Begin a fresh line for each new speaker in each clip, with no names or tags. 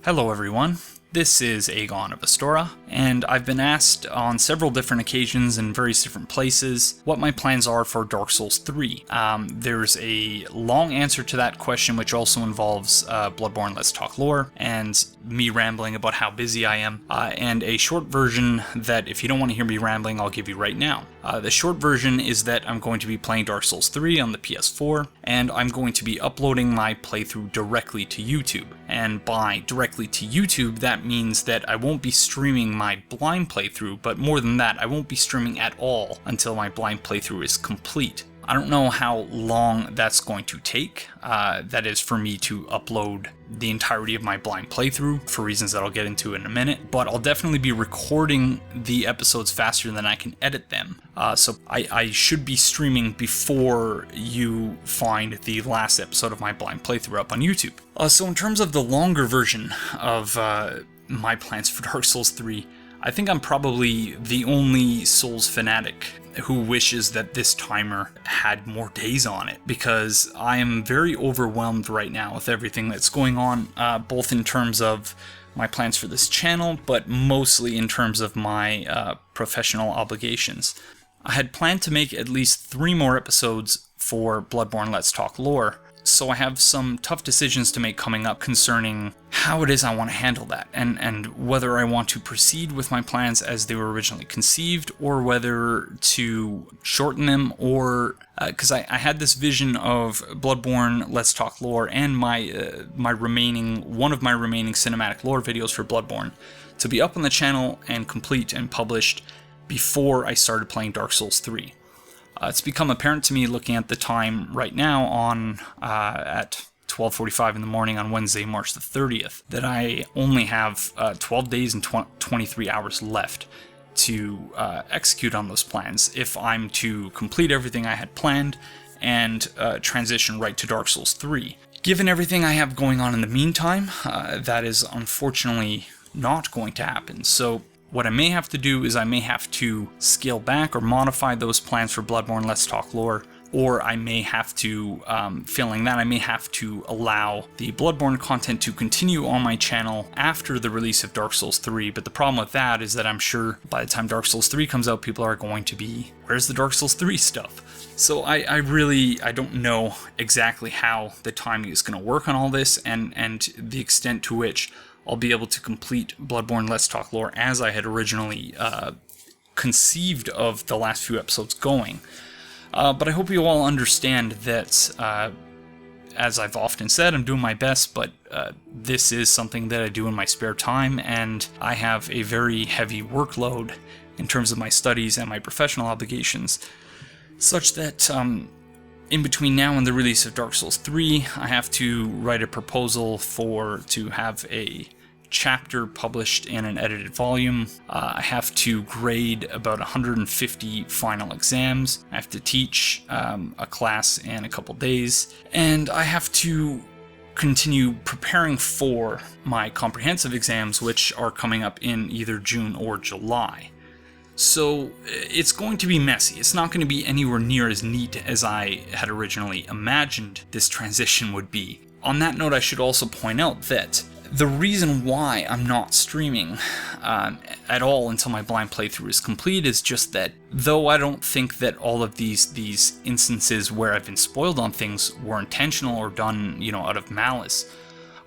Hello everyone, this is Aegon of Astora, and I've been asked on several different occasions in various different places what my plans are for Dark Souls 3. There's a long answer to that question which also involves Bloodborne Let's Talk lore, and me rambling about how busy I am, and a short version that if you don't want to hear me rambling, I'll give you right now. The short version is that I'm going to be playing Dark Souls 3 on the PS4, and I'm going to be uploading my playthrough directly to YouTube. And by directly to YouTube, that means that I won't be streaming my blind playthrough, but more than that, I won't be streaming at all until my blind playthrough is complete. I don't know how long that's going to take, that is for me to upload the entirety of my blind playthrough, for reasons that I'll get into in a minute, but I'll definitely be recording the episodes faster than I can edit them, so I should be streaming before you find the last episode of my blind playthrough up on YouTube. So in terms of the longer version of my plans for Dark Souls 3, I think I'm probably the only Souls fanatic who wishes that this timer had more days on it, because I am very overwhelmed right now with everything that's going on, both in terms of my plans for this channel, but mostly in terms of my professional obligations. I had planned to make at least 3 more episodes for Bloodborne Let's Talk lore, so I have some tough decisions to make coming up concerning how it is I want to handle that, and whether I want to proceed with my plans as they were originally conceived, or whether to shorten them, or because I had this vision of Bloodborne Let's Talk lore and one of my remaining cinematic lore videos for Bloodborne to be up on the channel and complete and published before I started playing Dark Souls 3. It's become apparent to me looking at the time right now on at 12:45 in the morning on Wednesday, March the 30th, that I only have 12 days and 23 hours left to execute on those plans if I'm to complete everything I had planned and transition right to Dark Souls 3. Given everything I have going on in the meantime, that is unfortunately not going to happen. So what I may have to do is I may have to scale back or modify those plans for Bloodborne Let's Talk lore, or I may have to, failing that, I may have to allow the Bloodborne content to continue on my channel after the release of Dark Souls 3, but the problem with that is that I'm sure by the time Dark Souls 3 comes out, people are going to be, where's the Dark Souls 3 stuff? So I don't know exactly how the timing is going to work on all this, and the extent to which I'll be able to complete Bloodborne Let's Talk lore as I had originally conceived of the last few episodes going. But I hope you all understand that, as I've often said, I'm doing my best, but this is something that I do in my spare time, and I have a very heavy workload in terms of my studies and my professional obligations, such that in between now and the release of Dark Souls 3, I have to write a proposal to have a chapter published in an edited volume. I have to grade about 150 final exams. I have to teach a class in a couple days. And I have to continue preparing for my comprehensive exams, which are coming up in either June or July. So it's going to be messy. It's not going to be anywhere near as neat as I had originally imagined this transition would be. On that note, I should also point out that the reason why I'm not streaming at all until my blind playthrough is complete is just that, though I don't think that all of these instances where I've been spoiled on things were intentional or done, out of malice,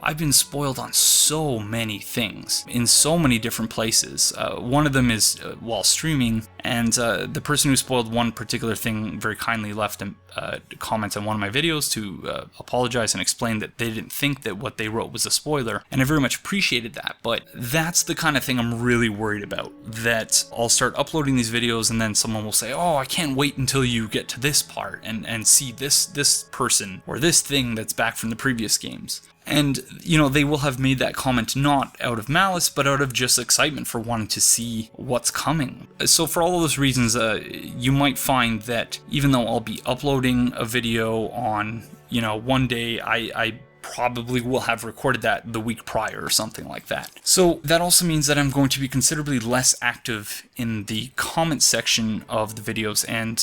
I've been spoiled on so many things in so many different places. One of them is while streaming, and the person who spoiled one particular thing very kindly left a comment on one of my videos to apologize and explain that they didn't think that what they wrote was a spoiler, and I very much appreciated that. But that's the kind of thing I'm really worried about, that I'll start uploading these videos and then someone will say, oh, I can't wait until you get to this part and see this person or this thing that's back from the previous games. And, they will have made that comment not out of malice, but out of just excitement for wanting to see what's coming. So for all of those reasons, you might find that even though I'll be uploading a video on, one day, I probably will have recorded that the week prior or something like that. So that also means that I'm going to be considerably less active in the comment section of the videos, and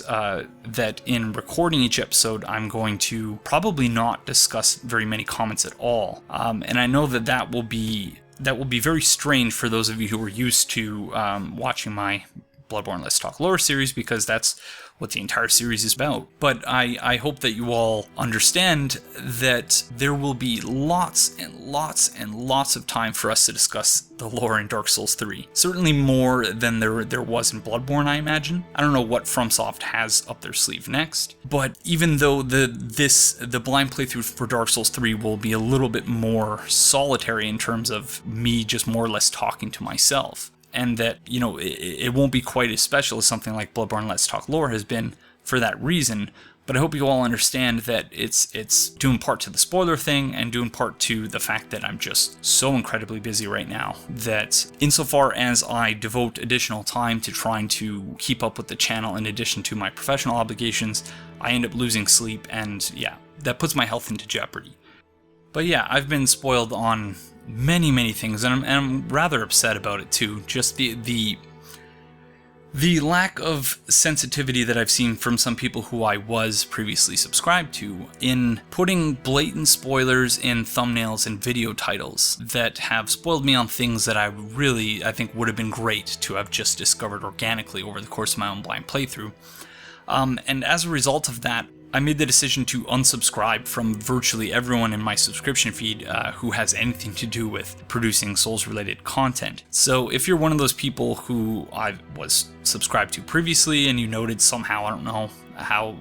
that in recording each episode, I'm going to probably not discuss very many comments at all. And I know that that will be very strange for those of you who are used to watching my Bloodborne Let's Talk Lore series, because that's what the entire series is about. But I hope that you all understand that there will be lots and lots and lots of time for us to discuss the lore in Dark Souls 3. Certainly more than there was in Bloodborne, I imagine. I don't know what FromSoft has up their sleeve next, but even though the blind playthrough for Dark Souls 3 will be a little bit more solitary in terms of me just more or less talking to myself, and that, you know, it won't be quite as special as something like Bloodborne Let's Talk Lore has been for that reason, but I hope you all understand that it's due in part to the spoiler thing, and due in part to the fact that I'm just so incredibly busy right now, that insofar as I devote additional time to trying to keep up with the channel in addition to my professional obligations, I end up losing sleep, and yeah, that puts my health into jeopardy. But yeah, I've been spoiled on many things, and I'm rather upset about it too. Just the lack of sensitivity that I've seen from some people who I was previously subscribed to in putting blatant spoilers in thumbnails and video titles that have spoiled me on things that I think would have been great to have just discovered organically over the course of my own blind playthrough. And as a result of that, I made the decision to unsubscribe from virtually everyone in my subscription feed who has anything to do with producing Souls-related content. So if you're one of those people who I was subscribed to previously and you noted somehow, I don't know how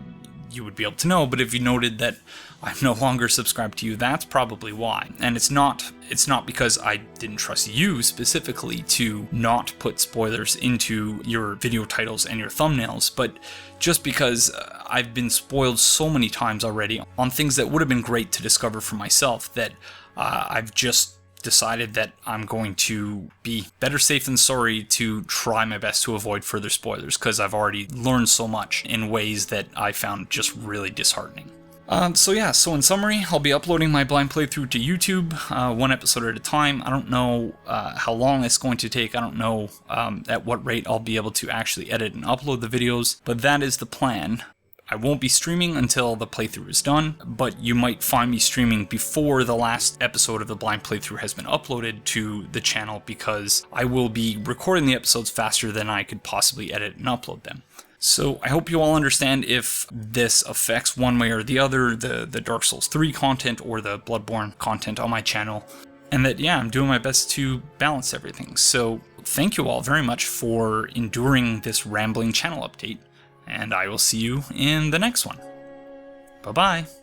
you would be able to know, but if you noted that I'm no longer subscribed to you, that's probably why. And it's not because I didn't trust you specifically to not put spoilers into your video titles and your thumbnails, but just because I've been spoiled so many times already on things that would have been great to discover for myself, that I've just decided that I'm going to be better safe than sorry to try my best to avoid further spoilers, because I've already learned so much in ways that I found just really disheartening. So in summary, I'll be uploading my blind playthrough to YouTube, one episode at a time. I don't know how long it's going to take. I don't know at what rate I'll be able to actually edit and upload the videos, but that is the plan. I won't be streaming until the playthrough is done, but you might find me streaming before the last episode of the blind playthrough has been uploaded to the channel, because I will be recording the episodes faster than I could possibly edit and upload them. So I hope you all understand if this affects one way or the other the Dark Souls 3 content or the Bloodborne content on my channel, and that, yeah, I'm doing my best to balance everything. So thank you all very much for enduring this rambling channel update, and I will see you in the next one. Bye-bye.